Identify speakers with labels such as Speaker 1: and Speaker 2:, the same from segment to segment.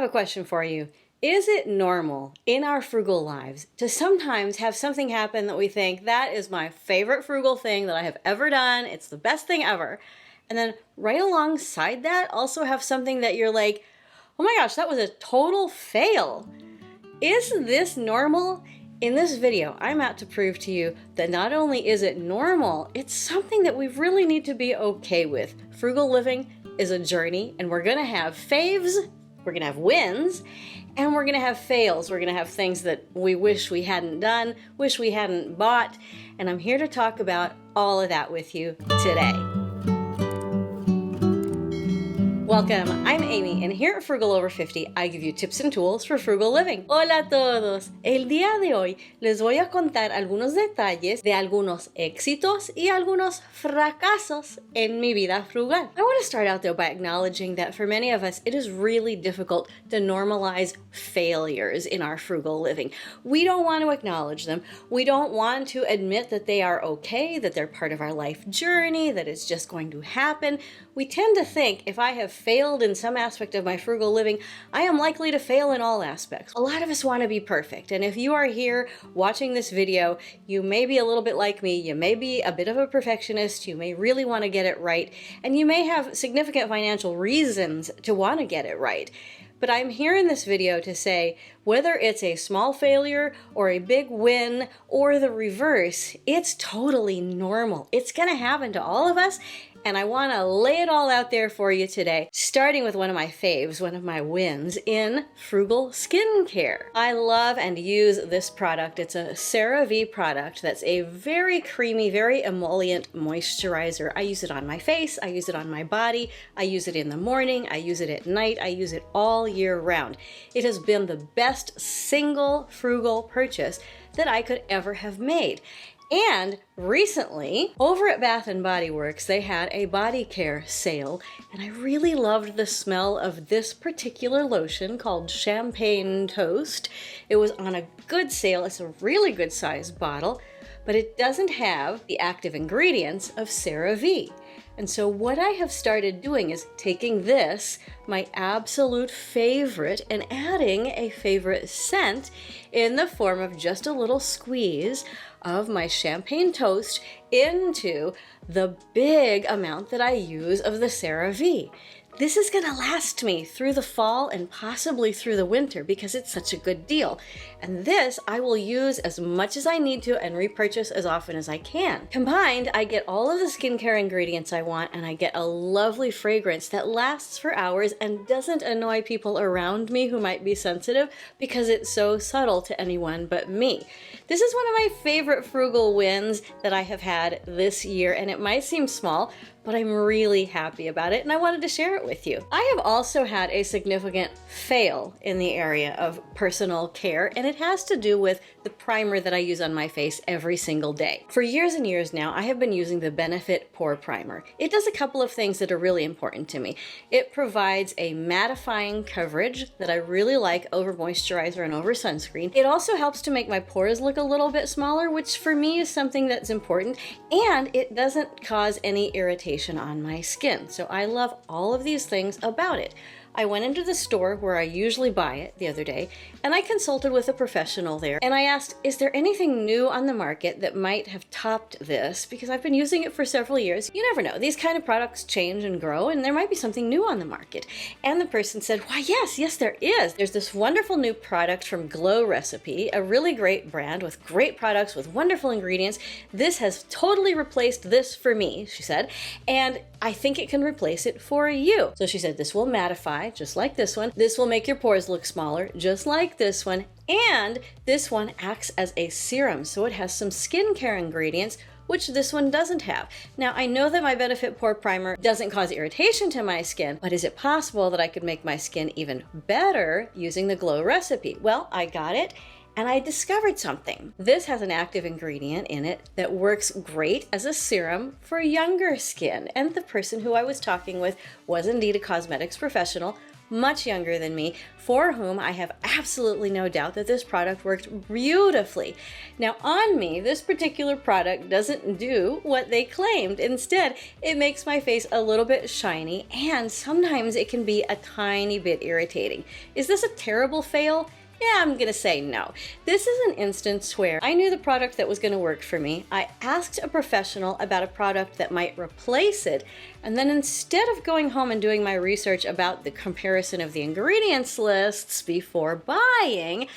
Speaker 1: have a question for you. Is it normal in our frugal lives to sometimes have something happen that we think that is my favorite frugal thing that I have ever done? It's the best thing ever. And then right alongside that, also have something that you're like, oh my gosh, that was a total fail. Is this normal? In this video, I'm out to prove to you that not only is it normal, it's something that we really need to be okay with. Frugal living is a journey, and we're gonna have faves, we're gonna have wins, and we're gonna have fails. We're gonna have things that we wish we hadn't done, wish we hadn't bought, and I'm here to talk about all of that with you today. Welcome, I'm Amy, and here at Frugal Over 50, I give you tips and tools for frugal living. Hola a todos! El día de hoy les voy a contar algunos detalles de algunos éxitos y algunos fracasos en mi vida frugal. I want to start out though by acknowledging that for many of us, it is really difficult to normalize failures in our frugal living. We don't want to acknowledge them. We don't want to admit that they are okay, that they're part of our life journey, that it's just going to happen. We tend to think if I have failed in some aspect of my frugal living, I am likely to fail in all aspects. A lot of us want to be perfect, and if you are here watching this video, you may be a little bit like me, you may be a bit of a perfectionist, you may really want to get it right, and you may have significant financial reasons to want to get it right. But I'm here in this video to say, whether it's a small failure or a big win or the reverse, it's totally normal. It's gonna happen to all of us, and I want to lay it all out there for you today, starting with one of my faves, one of my wins in frugal skincare. I love and use this product. It's a CeraVe product that's a very creamy, very emollient moisturizer. I use it on my face, I use it on my body, I use it in the morning, I use it at night, I use it all year round. It has been the best single frugal purchase that I could ever have made. And recently, over at Bath & Body Works, they had a body care sale, and I really loved the smell of this particular lotion called Champagne Toast. It was on a good sale. It's a really good sized bottle, but it doesn't have the active ingredients of CeraVe. And so what I have started doing is taking this, my absolute favorite, and adding a favorite scent in the form of just a little squeeze of my Champagne Toast into the big amount that I use of the CeraVe. This is gonna last me through the fall and possibly through the winter because it's such a good deal. And this I will use as much as I need to and repurchase as often as I can. Combined, I get all of the skincare ingredients I want, and I get a lovely fragrance that lasts for hours and doesn't annoy people around me who might be sensitive because it's so subtle to anyone but me. This is one of my favorite frugal wins that I have had this year, and it might seem small, but I'm really happy about it, and I wanted to share it with you. I have also had a significant fail in the area of personal care, and it has to do with the primer that I use on my face every single day. For years and years now, I have been using the Benefit Pore Primer. It does a couple of things that are really important to me. It provides a mattifying coverage that I really like over moisturizer and over sunscreen. It also helps to make my pores look a little bit smaller, which for me is something that's important, and it doesn't cause any irritation on my skin. So I love all of these things about it. I went into the store where I usually buy it the other day, and I consulted with a professional there, and I asked, is there anything new on the market that might have topped this? Because I've been using it for several years. You never know. These kind of products change and grow, and there might be something new on the market. And the person said, why, yes, there is. There's this wonderful new product from Glow Recipe, a really great brand with great products with wonderful ingredients. This has totally replaced this for me, she said, and I think it can replace it for you. So she said, this will mattify, just like this one. This will make your pores look smaller, just like this one. And this one acts as a serum, so it has some skincare ingredients, which this one doesn't have. Now, I know that my Benefit Pore Primer doesn't cause irritation to my skin, but is it possible that I could make my skin even better using the Glow Recipe? Well, I got it, and I discovered something. This has an active ingredient in it that works great as a serum for younger skin. And the person who I was talking with was indeed a cosmetics professional, much younger than me, for whom I have absolutely no doubt that this product worked beautifully. Now on me, this particular product doesn't do what they claimed. Instead, it makes my face a little bit shiny, and sometimes it can be a tiny bit irritating. Is this a terrible fail? Yeah, I'm gonna say no. This is an instance where I knew the product that was gonna work for me. I asked a professional about a product that might replace it, and then instead of going home and doing my research about the comparison of the ingredients lists before buying,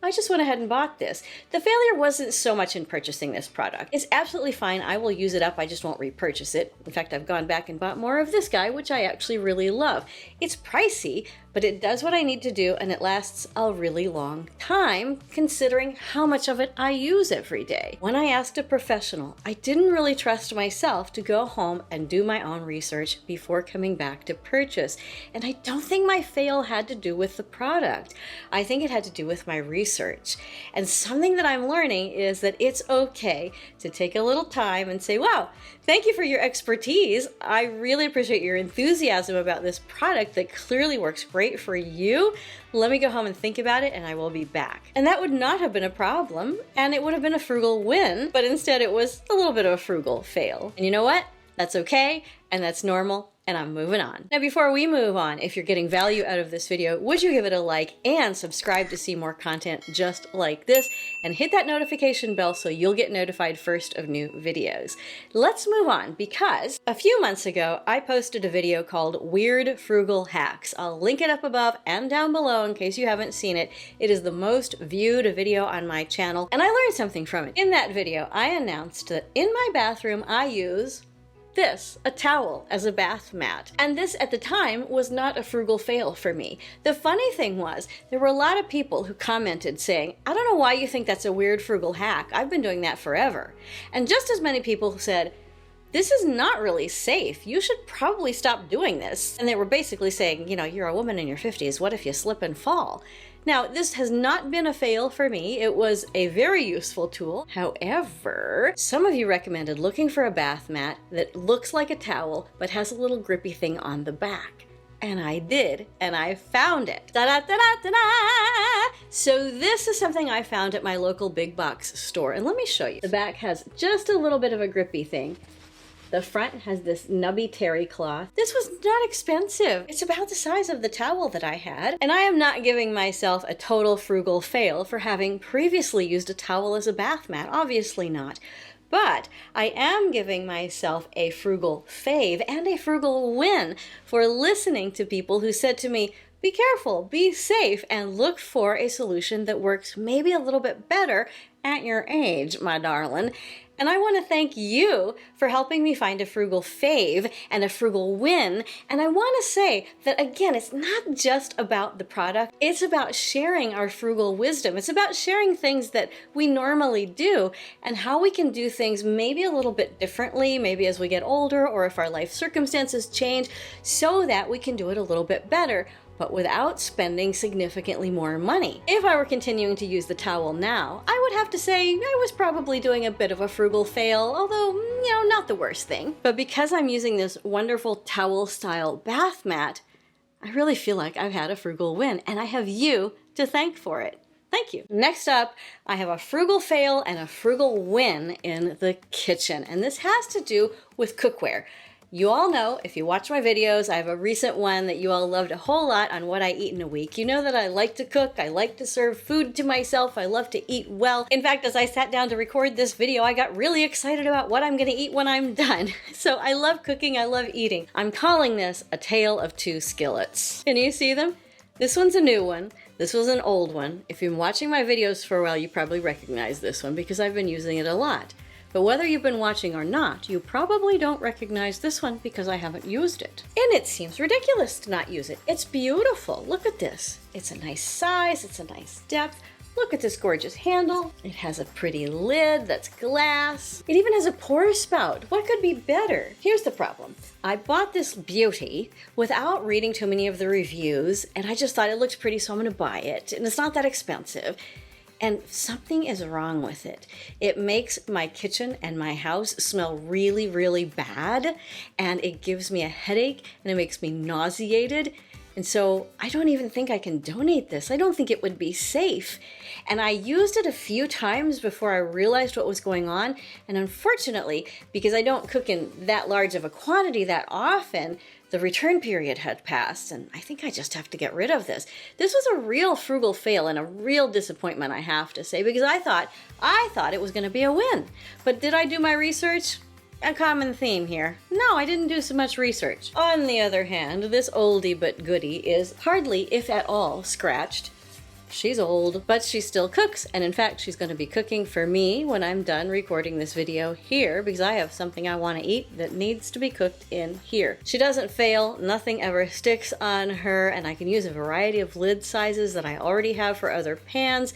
Speaker 1: I just went ahead and bought this. The failure wasn't so much in purchasing this product. It's absolutely fine. I will use it up. I just won't repurchase it. In fact, I've gone back and bought more of this guy, which I actually really love. It's pricey, but it does what I need to do, and it lasts a really long time considering how much of it I use every day. When I asked a professional, I didn't really trust myself to go home and do my own research before coming back to purchase. And I don't think my fail had to do with the product. I think it had to do with my research. And something that I'm learning is that it's okay to take a little time and say, wow, thank you for your expertise. I really appreciate your enthusiasm about this product that clearly works great for you. Let me go home and think about it, and I will be back. And that would not have been a problem, and it would have been a frugal win, but instead it was a little bit of a frugal fail. And you know what? That's okay, and that's normal, and I'm moving on. Now, before we move on, if you're getting value out of this video, would you give it a like and subscribe to see more content just like this, and hit that notification bell so you'll get notified first of new videos. Let's move on, because a few months ago, I posted a video called Weird Frugal Hacks. I'll link it up above and down below in case you haven't seen it. It is the most viewed video on my channel, and I learned something from it. In that video, I announced that in my bathroom, I use this, a towel, as a bath mat. And this at the time was not a frugal fail for me. The funny thing was, there were a lot of people who commented saying, I don't know why you think that's a weird frugal hack. I've been doing that forever. And just as many people who said, this is not really safe. You should probably stop doing this. And they were basically saying, you know, you're a woman in your 50s. What if you slip and fall? Now, this has not been a fail for me. It was a very useful tool. However, some of you recommended looking for a bath mat that looks like a towel but has a little grippy thing on the back. And I did, and I found it. Ta-da-ta-da-ta-da! So this is something I found at my local big box store, and let me show you. The back has just a little bit of a grippy thing. The front has this nubby terry cloth. This was not expensive. It's about the size of the towel that I had. And I am not giving myself a total frugal fail for having previously used a towel as a bath mat. Obviously not. But I am giving myself a frugal fave and a frugal win for listening to people who said to me, be careful, be safe, and look for a solution that works maybe a little bit better at your age, my darling. And I want to thank you for helping me find a frugal fave and a frugal win. And I want to say that, again, it's not just about the product. It's about sharing our frugal wisdom. It's about sharing things that we normally do and how we can do things maybe a little bit differently, maybe as we get older or if our life circumstances change, so that we can do it a little bit better, but without spending significantly more money. If I were continuing to use the towel now, I would have to say I was probably doing a bit of a frugal fail, although, you know, not the worst thing. But because I'm using this wonderful towel-style bath mat, I really feel like I've had a frugal win, and I have you to thank for it. Thank you. Next up, I have a frugal fail and a frugal win in the kitchen, and this has to do with cookware. You all know, if you watch my videos, I have a recent one that you all loved a whole lot on what I eat in a week. You know that I like to cook, I like to serve food to myself, I love to eat well. In fact, as I sat down to record this video, I got really excited about what I'm gonna eat when I'm done. So I love cooking, I love eating. I'm calling this a tale of two skillets. Can you see them? This one's a new one. This was an old one. If you've been watching my videos for a while, you probably recognize this one because I've been using it a lot. But whether you've been watching or not, you probably don't recognize this one because I haven't used it. And it seems ridiculous to not use it. It's beautiful. Look at this. It's a nice size. It's a nice depth. Look at this gorgeous handle. It has a pretty lid that's glass. It even has a pour spout. What could be better? Here's the problem. I bought this beauty without reading too many of the reviews, and I just thought it looked pretty, so I'm gonna buy it. And it's not that expensive. And something is wrong with it. It makes my kitchen and my house smell really, really bad, and it gives me a headache, and it makes me nauseated. And so I don't even think I can donate this. I don't think it would be safe. And I used it a few times before I realized what was going on. And unfortunately, because I don't cook in that large of a quantity that often, the return period had passed, and I think I just have to get rid of this. This was a real frugal fail and a real disappointment, I have to say, because I thought it was going to be a win. But did I do my research? A common theme here. No, I didn't do so much research. On the other hand, this oldie but goodie is hardly, if at all, scratched. She's old, but she still cooks, and in fact, she's going to be cooking for me when I'm done recording this video here, because I have something I want to eat that needs to be cooked in here. She doesn't fail, nothing ever sticks on her, and I can use a variety of lid sizes that I already have for other pans.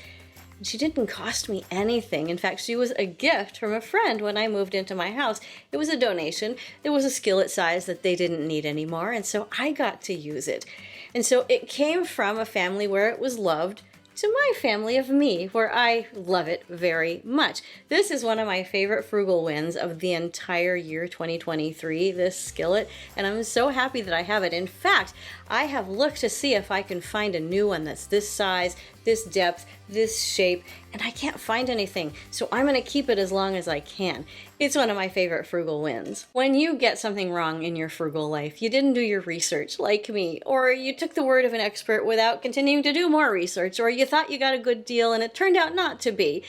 Speaker 1: She didn't cost me anything. In fact, she was a gift from a friend when I moved into my house. It was a donation. It was a skillet size that they didn't need anymore, and so I got to use it. And so it came from a family where it was loved to my family of me, where I love it very much. This is one of my favorite frugal wins of the entire year 2023, this skillet, and I'm so happy that I have it. In fact, I have looked to see if I can find a new one that's this size, this depth, this shape, and I can't find anything, so I'm gonna keep it as long as I can. It's one of my favorite frugal wins. When you get something wrong in your frugal life, you didn't do your research like me, or you took the word of an expert without continuing to do more research, or you thought you got a good deal and it turned out not to be,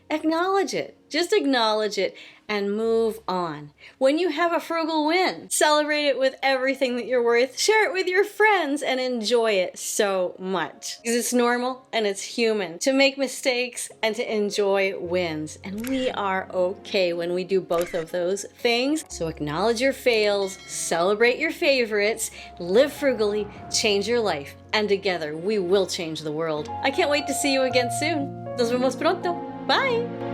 Speaker 1: acknowledge it. Just acknowledge it and move on. When you have a frugal win, celebrate it with everything that you're worth, share it with your friends, and enjoy it so much. Because it's normal and it's human to make mistakes and to enjoy wins. And we are okay when we do both of those things. So acknowledge your fails, celebrate your favorites, live frugally, change your life, and together we will change the world. I can't wait to see you again soon. Nos vemos pronto. Bye!